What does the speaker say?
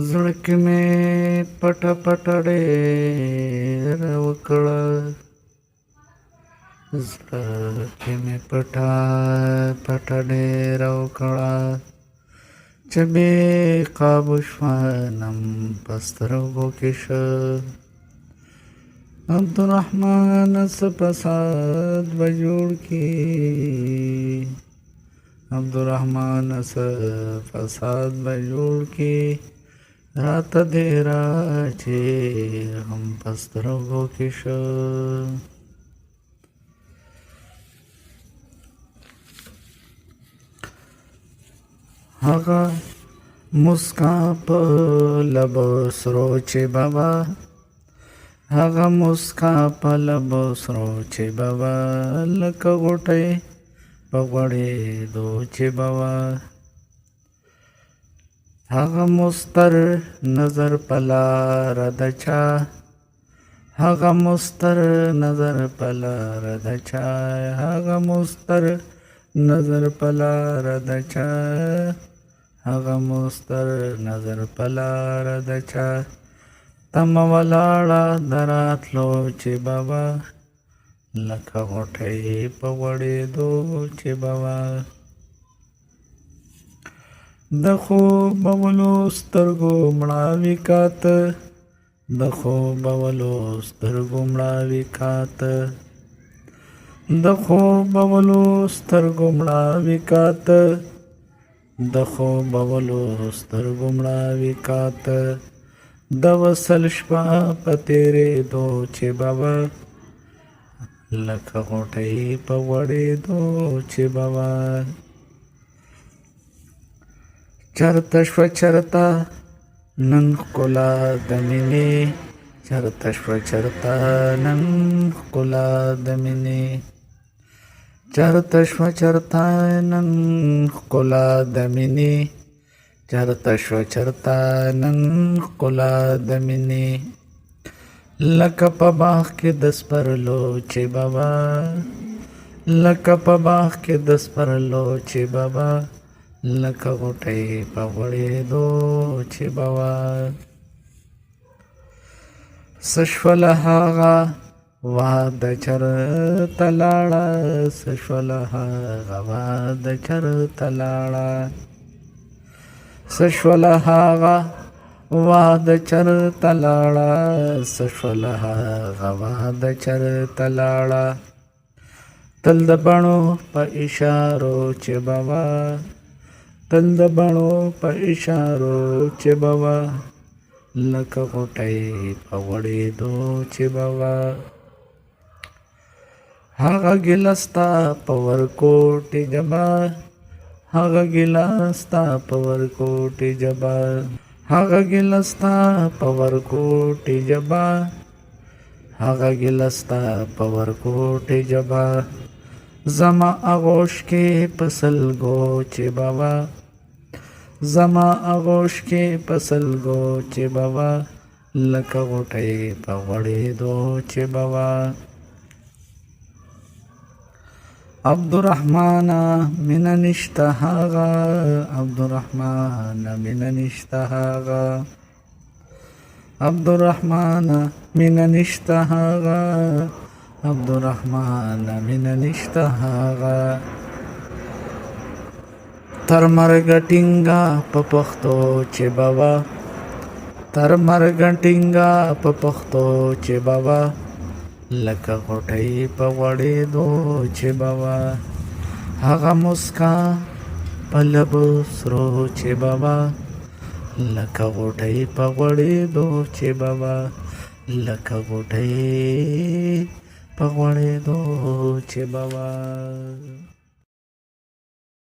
زړه کې مې پټه پټه ډېر وکړه، زړه کې مې پټه پټه ډېر وکړه، چې بې قابو شوه نم په سترګو کې شه. عبدالرحمن څه فساد به جوړ کي، عبدالرحمن څه فساد به جوړ کي، راته دې راچې هم په سترګو کې شه. هغه مسکا په لبو سرو چې بابا، هغه مسکا په لبو سرو چې بابا، لکه غوټۍ په غوړېدو چې بابا. هغه مستر نظر په لاره د چا، هغه مستر نظر په لاره د چا، هغه مستر نظر په لاره د چا، هغه مستر نظر په لاره د چا. تمه ولاړه د راتلو چې بابا، لکه غوټۍ په غوړېدو چې بابا. د خوبولو سترګو مړاوي کاته، د خوبولو سترګو مړاوي کاته، د خوبولو سترګو مړاوي کاته، د خوبولو سترګو مړاوي کاته. د وصل شپه په تېرېدو چې بابا، لکه غوټۍ په غوړېدو چې بابا. چرته شوه چرته نن ښکلا د مینې، چرته شوه چرته نن ښکلا د مینې، چرته شوه چرته نن ښکلا د مینې، چرته شوه چرته نن ښکلا د مینې. لکه په باغ کې د سپرلو چې بابا، لکه په باغ کې د سپرلو چې بابا، لکه غوټۍ په غوړېدو چې بابا. څه شوله هغه واده چرته لاړه، څه شوله هغه واده چرته لاړه، څه شوله هغه واده چرته لاړه، څه شوله هغه واده چرته لاړه. تل د بڼو په اشارو چې بابا، تل د بڼو په اشارو چې بابا، لکه غوټۍ په غوړېدو چې بابا. هغه ګیله ستا په ورکوټې ژبه، هغه ګیله ستا په ورکوټې ژبه، هغه ګیله ستا په ورکوټې ژبه، هغه ګیله ستا په ورکوټې ژبه. زما آغوش کې په سلګو چې بابا، زما آغوش کې په سلګو چې بابا، لکه غوټۍ په غوړېدو چې بابا. عبدالرحمن مینه نشته هغه، عبدالرحمن مینه نشته هغه، عبدالرحمن مینه نشته هغه، عبدالرحمن مینه نشته هغه. تر مرګه ټینګه په پښتو چې بابا، تر مرګه ټینګه په پښتو چې بابا، لکه غوټۍ په غوړېدو چې بابا. هغه مسکا په لبو سرو چې بابا، لکه غوټۍ په غوړېدو چې بابا، لکه غوټۍ په غوړېدو چې بابا.